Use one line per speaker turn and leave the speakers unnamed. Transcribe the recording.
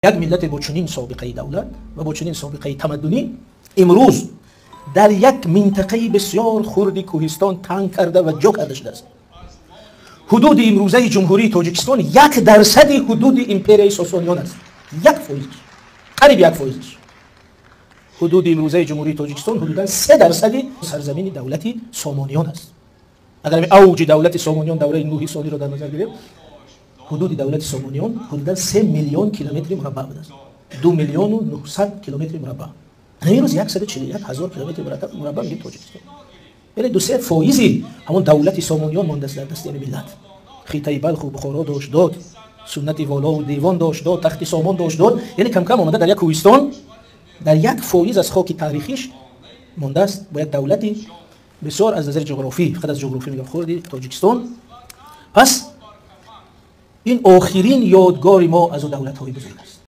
یک ملت با چنین سابقه دولت و با چنین سابقه تمدنی امروز در یک منطقه بسیار خرد کوهستان تنگ کرده و جا کرده شده است. حدود امروزه جمهوری تاجیکستان 1% حدود امپرای ساسانیان است. 1%، قریب 1%. حدود امروزه جمهوری تاجیکستان حدوداً 3% سرزمین دولتی سامانیان است. اگر اوج دولت سامانیان دوره نوح ثانی را در نظر بگیریم، حدود دولت سامانیان حدوداً 3 میلیون کیلومتر مربع بوده است. 2 میلیون و 900 کیلومتر مربع. امروز 141,000 کیلومتر مربع میگه تاجیکستان. یعنی 2-3% همون دولت سامانیان مانده است در دست ملت. خیطه بلخ و بخارا داشت داد، سنت والا و دیوان داشت داد، تخت سامان داشت داد. یعنی کم کم آمده در یک کوهستان، در 1% از خاک تاریخیش مانده است با یک دولتی بسیار از نظر جغرافی، فقط از جغرافی میگم، خردی تاجیکستان. پس این آخرین یادگار ما از دولت‌های بزرگ است.